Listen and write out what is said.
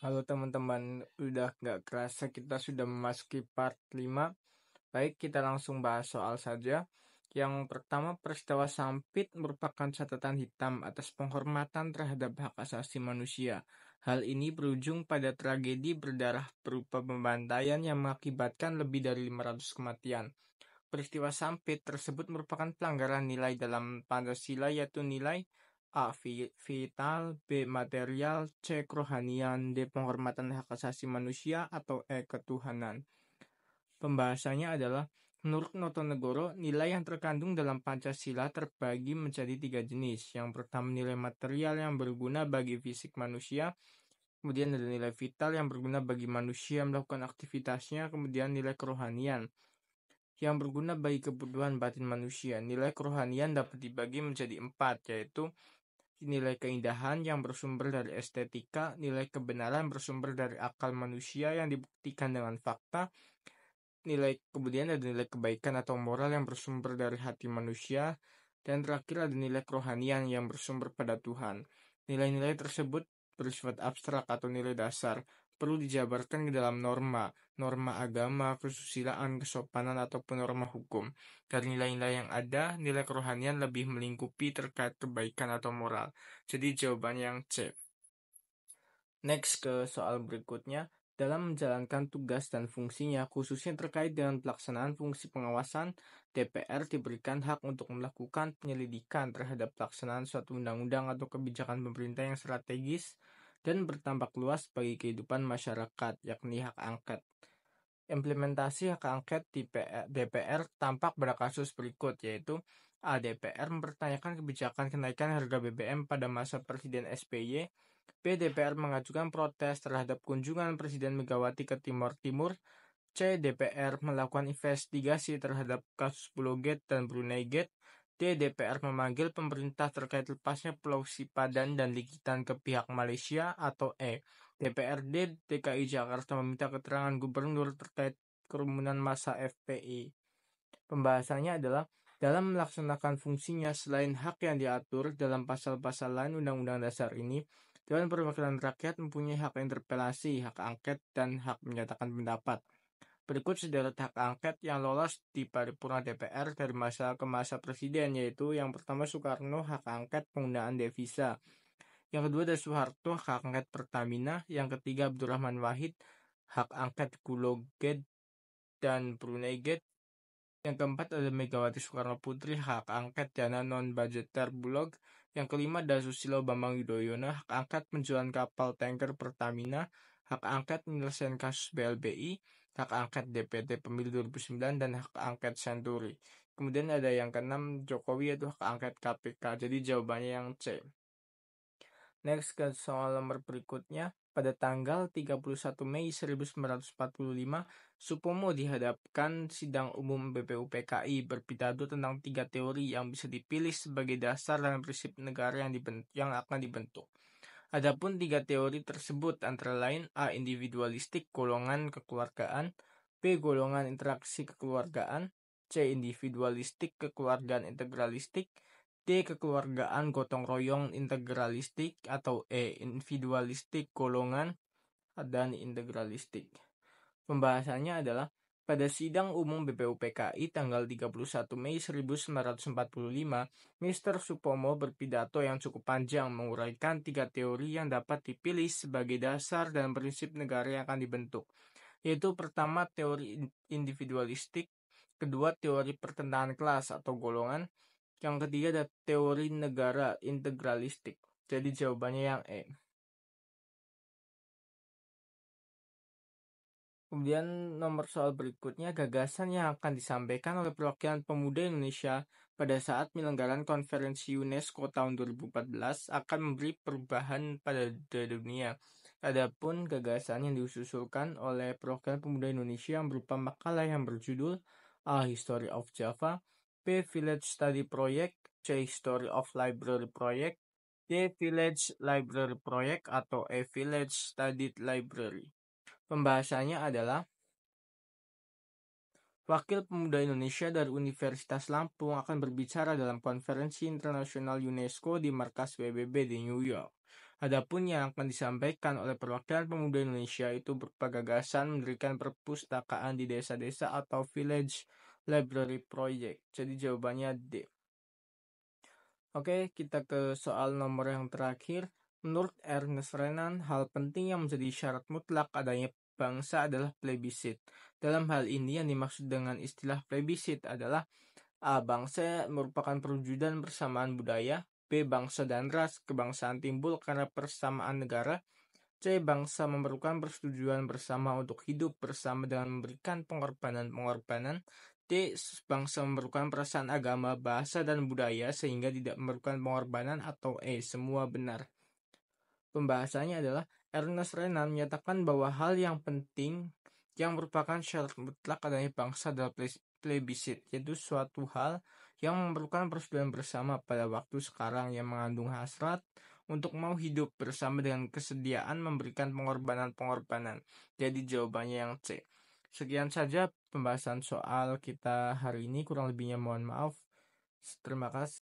Halo teman-teman, udah nggak kerasa kita sudah memasuki part 5. Baik, kita langsung bahas soal saja. Yang pertama, peristiwa Sampit merupakan catatan hitam atas penghormatan terhadap hak asasi manusia. Hal ini berujung pada tragedi berdarah berupa pembantaian yang mengakibatkan lebih dari 500 kematian. Peristiwa Sampit tersebut merupakan pelanggaran nilai dalam Pancasila, yaitu nilai A. Vital, B. Material, C. Kerohanian, D. Penghormatan hak asasi manusia, atau E. Ketuhanan. Pembahasannya adalah, menurut Notonegoro, nilai yang terkandung dalam Pancasila terbagi menjadi 3 jenis. Yang pertama, nilai material yang berguna bagi fisik manusia. Kemudian ada nilai vital yang berguna bagi manusia melakukan aktivitasnya. Kemudian nilai kerohanian yang berguna bagi kebutuhan batin manusia. Nilai kerohanian dapat dibagi menjadi 4, yaitu nilai keindahan yang bersumber dari estetika, nilai kebenaran bersumber dari akal manusia yang dibuktikan dengan fakta, kemudian ada nilai kebaikan atau moral yang bersumber dari hati manusia, dan terakhir ada nilai kerohanian yang bersumber pada Tuhan. Nilai-nilai tersebut bersifat abstrak atau nilai dasar, perlu dijabarkan ke dalam norma agama, kesusilaan, kesopanan, ataupun norma hukum. Dari nilai-nilai yang ada, nilai kerohanian lebih melingkupi terkait kebaikan atau moral. Jadi jawabannya yang C. Next ke soal berikutnya. Dalam menjalankan tugas dan fungsinya, khususnya terkait dengan pelaksanaan fungsi pengawasan, DPR diberikan hak untuk melakukan penyelidikan terhadap pelaksanaan suatu undang-undang atau kebijakan pemerintah yang strategis dan berdampak luas bagi kehidupan masyarakat, yakni hak angket. Implementasi hak angket di DPR tampak pada kasus berikut, yaitu A. DPR mempertanyakan kebijakan kenaikan harga BBM pada masa Presiden SBY. B. DPR mengajukan protes terhadap kunjungan Presiden Megawati ke Timor Timur. C. DPR melakukan investigasi terhadap kasus Pulau Gate dan Brunei Gate. D. DPR memanggil pemerintah terkait lepasnya Pulau Sipadan dan Likitan ke pihak Malaysia. Atau E. DPRD DKI Jakarta meminta keterangan gubernur terkait kerumunan massa FPI. Pembahasannya adalah, dalam melaksanakan fungsinya selain hak yang diatur dalam pasal-pasal lain Undang-Undang Dasar ini, Dewan Perwakilan Rakyat mempunyai hak interpelasi, hak angket, dan hak menyatakan pendapat. Berikut sederet hak angket yang lolos di paripurna DPR dari masa ke masa presiden, yaitu yang pertama Soekarno, hak angket penggunaan devisa. Yang kedua ada Soeharto, hak angket Pertamina. Yang ketiga Abdurrahman Wahid, hak angket Pulau Gate dan Brunei Gate. Yang keempat ada Megawati Soekarno Putri, hak angket dana non-budgeter Bulog. Yang kelima ada Susilo Bambang Yudhoyono, hak angket penjualan kapal tanker Pertamina, hak angket penyelesaian kasus BLBI, hak angket DPT Pemilu 2009, dan hak angket Senturi. Kemudian ada yang keenam Jokowi, yaitu hak angket KPK. Jadi jawabannya yang C. Next ke soal nomor berikutnya. Pada tanggal 31 Mei 1945, Supomo dihadapkan sidang umum BPUPKI berpidato tentang 3 teori yang bisa dipilih sebagai dasar dan prinsip negara yang akan dibentuk. Adapun 3 teori tersebut antara lain A. Individualistik golongan kekeluargaan, B. Golongan interaksi kekeluargaan, C. Individualistik kekeluargaan integralistik, D. Kekeluargaan gotong royong integralistik, atau E. Individualistik golongan dan integralistik. Pembahasannya adalah, pada sidang umum BPUPKI tanggal 31 Mei 1945, Mr. Supomo berpidato yang cukup panjang menguraikan 3 teori yang dapat dipilih sebagai dasar dan prinsip negara yang akan dibentuk, yaitu pertama teori individualistik, kedua teori pertentangan kelas atau golongan, yang ketiga ada teori negara integralistik. Jadi jawabannya yang E. Kemudian nomor soal berikutnya, gagasan yang akan disampaikan oleh perwakilan pemuda Indonesia pada saat penyelenggaraan konferensi UNESCO tahun 2014 akan memberi perubahan pada dunia. Adapun gagasan yang diusulkan oleh perwakilan pemuda Indonesia yang berupa makalah yang berjudul A. History of Java, B. Village Study Project, C. History of Library Project, D. Village Library Project, atau E. Village Studied Library. Pembahasannya adalah, Wakil Pemuda Indonesia dari Universitas Lampung akan berbicara dalam konferensi internasional UNESCO di markas PBB di New York. Adapun yang akan disampaikan oleh perwakilan pemuda Indonesia itu berupa gagasan mendirikan perpustakaan di desa-desa atau village library project. Jadi jawabannya D. Oke, kita ke soal nomor yang terakhir. Menurut Ernest Renan, hal penting yang menjadi syarat mutlak adanya bangsa adalah plebisit. Dalam hal ini yang dimaksud dengan istilah plebisit adalah A. Bangsa merupakan perwujudan persamaan budaya. B. Bangsa dan ras kebangsaan timbul karena persamaan negara. C. Bangsa memerlukan persetujuan bersama untuk hidup bersama dengan memberikan pengorbanan-pengorbanan. D. Bangsa memerlukan perasaan agama, bahasa, dan budaya sehingga tidak memerlukan pengorbanan. Atau E. Semua benar. Pembahasannya adalah Ernest Renan menyatakan bahwa hal yang penting yang merupakan syarat mutlak adanya bangsa adalah plebisit, yaitu suatu hal yang memerlukan persetujuan bersama pada waktu sekarang yang mengandung hasrat untuk mau hidup bersama dengan kesediaan memberikan pengorbanan-pengorbanan. Jadi jawabannya yang C. Sekian saja pembahasan soal kita hari ini, kurang lebihnya mohon maaf. Terima kasih.